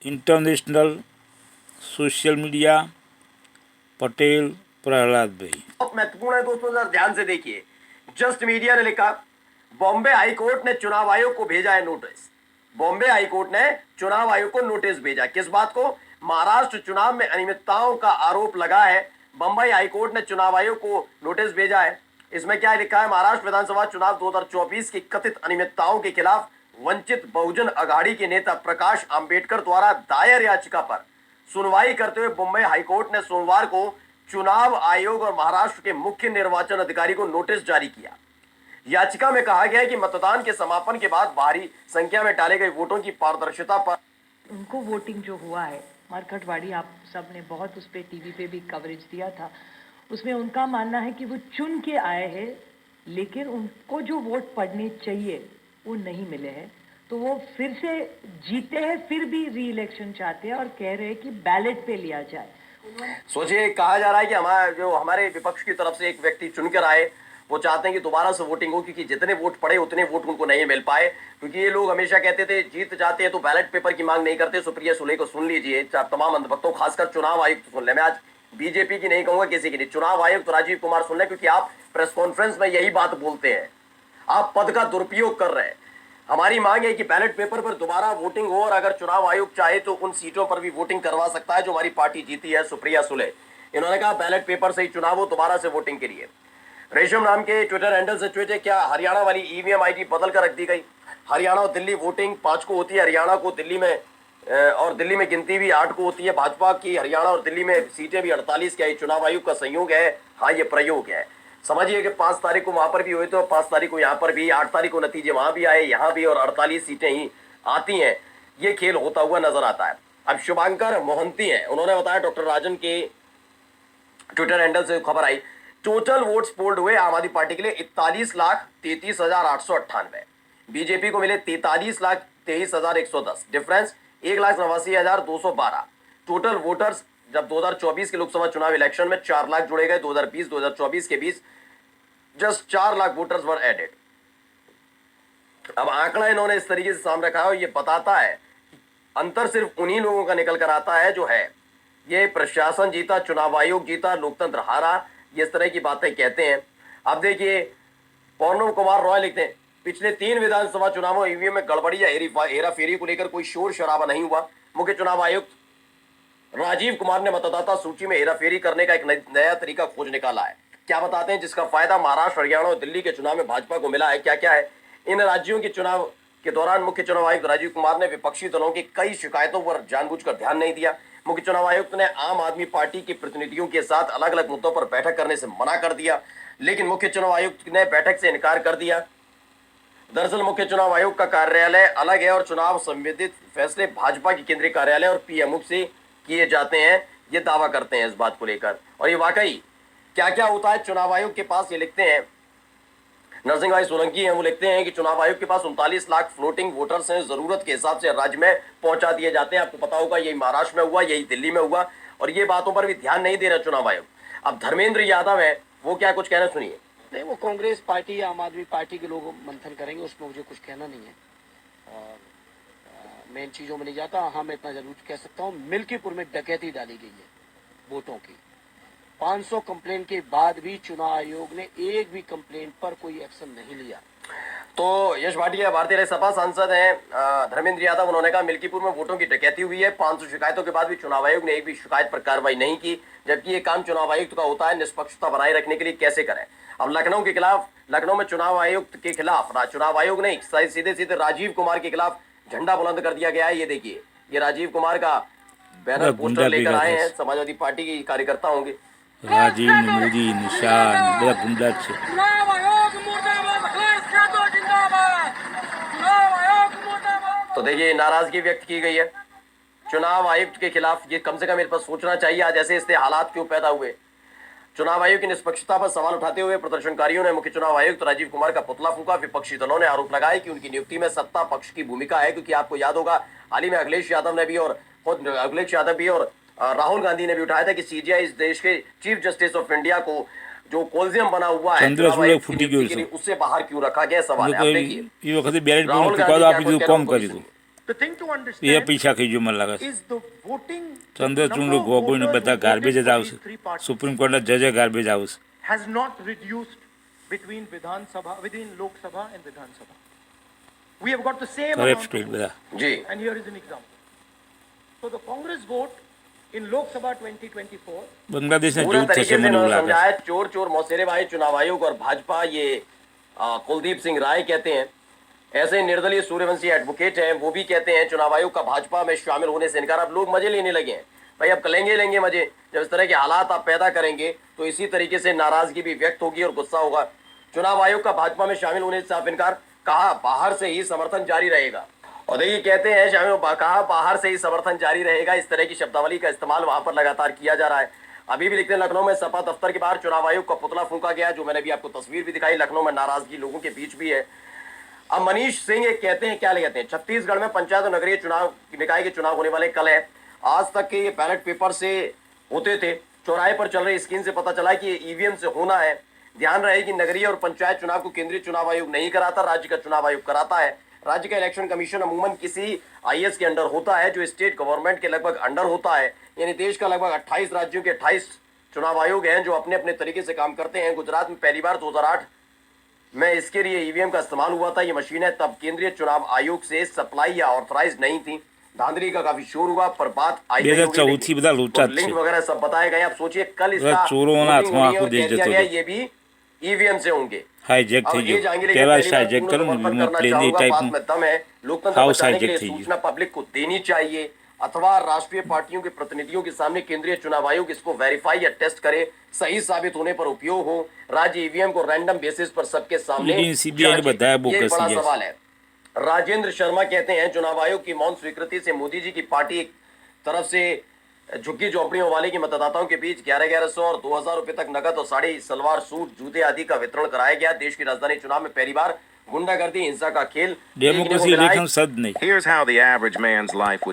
International social media Patel Prahlad भाई। बहुत महत्वपूर्ण है दोस्तों, जरा ध्यान से देखिए। जस्ट मीडिया ने लिखा, बॉम्बे हाईकोर्ट ने चुनाव आयोग को भेजा है नोटिस। बॉम्बे हाईकोर्ट ने चुनाव आयोग को नोटिस भेजा, किस बात को? महाराष्ट्र चुनाव में अनियमितताओं का आरोप लगा है। बंबई हाईकोर्ट ने चुनाव आयोग को नोटिस भेजा है। इसमें क्या लिखा है? महाराष्ट्र विधानसभा चुनाव 2024 की कथित अनियमितताओं के खिलाफ वंचित बहुजन अघाड़ी के नेता प्रकाश आंबेडकर द्वारा दायर याचिका पर सुनवाई करते हुए बंबई हाईकोर्ट ने सोमवार को चुनाव आयोग और महाराष्ट्र के मुख्य निर्वाचन अधिकारी को नोटिस जारी किया। याचिका में कहा गया है कि मतदान के समापन के बाद भारी संख्या में डाले गए वोटों की पारदर्शिता पर उनको वोटिंग जो हुआ है मारकटवाड़ी, आप सब ने बहुत उस पर टीवी पे भी कवरेज दिया था, उसमें उनका मानना है कि वो चुन के आए हैं लेकिन उनको जो वोट पड़ने चाहिए वो नहीं मिले हैं, तो वो फिर से जीते हैं, फिर भी री इलेक्शन चाहते हैं और कह रहे हैं कि बैलेट पे लिया जाए। सोचिए, कहा जा रहा है कि हमारे विपक्ष की तरफ से एक व्यक्ति चुनकर आए, वो चाहते हैं कि दोबारा से वोटिंग हो, क्योंकि जितने वोट पड़े उतने वोट उनको नहीं मिल पाए। क्योंकि ये लोग हमेशा कहते थे जीत जाते हैं तो बैलेट पेपर की मांग नहीं करते। सुप्रिया सुले को सुन लीजिए, तमाम अंधभक्तों, खासकर चुनाव आयुक्त सुन ले। मैं आज बीजेपी की नहीं कहूंगा, किसी की नहीं, चुनाव आयुक्त राजीव कुमार सुन ले, क्योंकि आप प्रेस कॉन्फ्रेंस में यही बात बोलते हैं। आप पद का दुरुपयोग कर रहे हैं। हमारी मांग है कि बैलेट पेपर पर दोबारा वोटिंग हो, और अगर चुनाव आयोग चाहे तो उन सीटों पर भी वोटिंग करवा सकता है जो हमारी पार्टी जीती है। सुप्रिया सुले, इन्होंने कहा बैलेट पेपर से ही चुनाव हो, दोबारा से वोटिंग के लिए। रेशम नाम के ट्विटर हैंडल से ट्वीट है, क्या हरियाणा वाली ईवीएम आईडी बदल कर रख दी गई? हरियाणा और दिल्ली वोटिंग 5 को होती है, हरियाणा को दिल्ली में, और दिल्ली में गिनती भी 8 को होती है। भाजपा की हरियाणा और दिल्ली में सीटें भी 48 क्या, चुनाव आयोग का संयोग है? हाँ, ये प्रयोग है। समझिए कि 5 तारीख को वहां पर भी हुए तो 5 तारीख को यहाँ पर भी, 8 तारीख को नतीजे वहां भी आए, यहाँ भी, और 48 सीटें ही आती हैं। ये खेल होता हुआ नजर आता है। अब शुभांकर मोहंती हैं, उन्होंने बताया डॉक्टर राजन के ट्विटर हैंडल से खबर आई, टोटल वोट्स पोल्ड हुए आम आदमी पार्टी के लिए 41,33,898, बीजेपी को मिले 43,23,110, डिफरेंस 1,89,212। टोटल वोटर्स जब 2024 के लोकसभा चुनाव इलेक्शन में 4 लाख जुड़े गए, 2020-2024 के बीच जस्ट 4 लाख वोटर्स वर एडेड। अब आंकड़ा इन्होंने इस तरीके से सामने रखा है और ये बताता है अंतर सिर्फ उन्हीं लोगों का निकल कर आता है जो है ये प्रशासन जीता, चुनाव आयोग जीता, लोकतंत्र हारा, ये इस तरह की बातें कहते हैं। अब देखिए, पौर्णव कुमार रॉय लिखते हैं, पिछले 3 विधानसभा चुनावों ईवीएम में गड़बड़ी या हेराफेरी को लेकर कोई शोर शराबा नहीं हुआ। मुख्य चुनाव आयुक्त राजीव कुमार ने मतदाता सूची में हेराफेरी करने का एक नया तरीका खोज निकाला है। क्या बताते हैं जिसका फायदा महाराष्ट्र, हरियाणा और दिल्ली के चुनाव में भाजपा को मिला है? क्या क्या है? इन राज्यों के चुनाव के दौरान मुख्य चुनाव आयुक्त राजीव कुमार ने विपक्षी दलों की कई शिकायतों पर जानबूझकर ध्यान नहीं दिया। मुख्य चुनाव आयुक्त ने आम आदमी पार्टी के प्रतिनिधियों के साथ अलग अलग मुद्दों पर बैठक करने से मना कर दिया, लेकिन मुख्य चुनाव आयुक्त ने बैठक से इनकार कर दिया। दरअसल मुख्य चुनाव आयोग का कार्यालय अलग है और चुनाव संबंधित फैसले भाजपा के केंद्रीय कार्यालय और पीएमओ से किए जाते हैं, ये दावा करते हैं इस बात को लेकर। और ये वाकई क्या क्या होता है चुनाव आयोग के पास, ये लिखते हैं नरसिंह भाई सोलंकी हैं, वो लिखते हैं कि चुनाव आयोग के पास 39 लाख फ्लोटिंग वोटर्स हैं, जरूरत के हिसाब से राज्य में पहुंचा दिए जाते हैं। आपको पता होगा यही महाराष्ट्र में हुआ, यही दिल्ली में हुआ, और ये बातों पर भी ध्यान नहीं दे रहा चुनाव आयोग। अब धर्मेंद्र यादव है, वो क्या कुछ कहना, सुनिए। नहीं, वो कांग्रेस पार्टी या आम आदमी पार्टी के लोग मंथन करेंगे, उसमें मुझे कुछ कहना नहीं है और मैं इन चीज़ों में नहीं जाता। हाँ, मैं इतना जरूर कह सकता हूँ, मिल्कीपुर में डकैती डाली गई है वोटों की। 500 कंप्लेंट के बाद भी चुनाव आयोग ने एक भी कंप्लेंट पर कोई एक्शन नहीं लिया। तो यश भाटिया भारतीय राज्य सपा सांसद हैं, धर्मेंद्र यादव, उन्होंने कहा मिल्कीपुर में वोटों की डकैती हुई है, 500 शिकायतों के बाद भी चुनाव आयोग ने एक भी शिकायत पर कार्रवाई नहीं की, जबकि ये काम चुनाव आयुक्त का होता है। निष्पक्षता बनाए रखने के लिए कैसे करें? अब लखनऊ के खिलाफ, लखनऊ में चुनाव आयुक्त के खिलाफ चुनाव आयोग ने सीधे सीधे राजीव कुमार के खिलाफ झंडा बुलंद कर दिया गया है। ये देखिए, ये राजीव कुमार का बैनर पोस्टर लेकर आए हैं, समाजवादी पार्टी के कार्यकर्ता होंगे। राजीव ने मोदी निशान बड़ा गुंडा छे। तो देखिए, नाराजगी व्यक्त की गई है चुनाव आयुक्त के खिलाफ। ये कम से कम इस पर सोचना चाहिए आज ऐसे ऐसे हालात क्यों पैदा हुए। चुनाव आयोग की निष्पक्षता पर सवाल उठाते हुए प्रदर्शनकारियों ने मुख्य चुनाव आयुक्त राजीव कुमार का पुतला फूंका। विपक्षी दलों ने आरोप लगाया कि उनकी नियुक्ति में सत्ता पक्ष की भूमिका है, क्योंकि आपको याद होगा हाल ही में अखिलेश यादव ने भी और राहुल गांधी ने भी उठाया था कि सीजीआई इस देश के चीफ जस्टिस ऑफ इंडिया को जो कोलिजियम बना हुआ है उससे बाहर क्यों रखा गया, सवाल है। आप देखिए, Rahul Gandhi The thing to A understand પૈસા ખીજો મને લાગે છે is the voting Chandrachud number of ગોગોઈને voters બધા who ગાર્બેજ voted જ for આવશે these three parties સુપ્રીમ કોર્ટના જજે ગાર્બેજ આવશે has not reduced within Lok Sabha and Vidhan Sabha. We have got the same correct amount state of બધા votes. जी And here is an example. So the Congress vote in Lok Sabha 2024 બાંગ્લાદેશને पूरे જેવું જ तरीके થશે से મને એવું इन्होंने લાગે છે समझाया चोर चोर मौसेरे भाई चुनाव आयोग और भाजपा ये कुलदीप सिंह राय कहते हैं। ऐसे ही निर्दलीय सूर्यवंशी एडवोकेट हैं, वो भी कहते हैं चुनाव आयोग का भाजपा में शामिल होने से इनकार। अब लोग मजे लेने लगे हैं भाई, अब लेंगे मजे। जब इस तरह के हालात आप पैदा करेंगे तो इसी तरीके से नाराजगी भी व्यक्त होगी और गुस्सा होगा। चुनाव आयोग का भाजपा में शामिल होने से आप इनकार, कहा बाहर से ही समर्थन जारी रहेगा। और देखिए कहते हैं कहा बाहर से ही समर्थन जारी रहेगा। इस तरह की शब्दावली का इस्तेमाल वहां पर लगातार किया जा रहा है। अभी भी लिखते हैं लखनऊ में सपा दफ्तर के बाहर चुनाव आयोग का पुतला फूंका गया, जो मैंने भी आपको तस्वीर भी दिखाई। लखनऊ में नाराजगी लोगों के बीच भी है। अब मनीष सिंह एक कहते हैं, क्या कहते हैं, छत्तीसगढ़ में पंचायत और नगरीय चुनाव निकाय के चुनाव होने वाले कल है। आज तक के ये बैलेट पेपर से होते थे, चौराहे पर चल रही स्क्रीन से पता चला कि ये ईवीएम से होना है। ध्यान रहे कि नगरीय और पंचायत चुनाव को केंद्रीय चुनाव आयोग नहीं कराता, राज्य का चुनाव आयोग कराता है। राज्य का इलेक्शन कमीशन अमूमन किसी आईएएस के अंडर होता है, जो स्टेट गवर्नमेंट के लगभग अंडर होता है। यानी देश का लगभग 28 राज्यों के 28 चुनाव आयोग हैं जो अपने अपने तरीके से काम करते हैं। गुजरात में पहली बार 2008 में इसके लिए ईवीएम का इस्तेमाल हुआ था। ये मशीनें तब केंद्रीय चुनाव आयोग से सप्लाई या ऑथराइज नहीं थी। धांधली का काफी शोर हुआ, पर बात आई नहीं होगी, 2014 થી બધા લોચા જ लिंक છે वगैरह सब बताए गए। आप सोचिए कल બધા इसका ચોરોના voting હાથમાં होनी है આખો और દેश कह दिया જતો ગया રહ્યો। ये भी ईवीएम से होंगे। હાઈજેક अब થઈ ये ગયો जाएंगे, लेकिन પહેલા पहली बात હાઈજેક पूर्ण કરો ને समर्थन વિમો करना પ્લેન એ चाहूंगा, बात टाइपનું में दम है। लोकतंत्र हाउस बचाने के हाईजैक लिए થઈ गયું। सूचना पब्लिक को देनी चाहिए, अथवा राष्ट्रीय पार्टियों के प्रतिनिधियों के सामने केंद्रीय चुनाव आयोग इसको वेरीफाई या टेस्ट करे, सही साबित होने पर उपयोग हो। राज्य ईवीएम को रैंडम बेसिस पर सबके सामने ईडी सीबीआई ने जांचे। बताया वो ये एक बड़ा कैसी है। सवाल है। राजेंद्र शर्मा कहते हैं चुनाव आयोग की मौन स्वीकृति से मोदी जी की पार्टी एक तरफ से झुग्गी झोपड़ियों वाले की मतदाताओं के बीच 1100 और 2000 रुपए तक नकद और साड़ी, सलवार सूट, जूते आदि का वितरण कराया गया। देश की राजधानी चुनाव में पहली बार गुंडागर्दी, हिंसा का खेल देखने को ડેમોક્રેસી मिला है। ઇલેક્શન સદ નહીં Here's how the average man's life would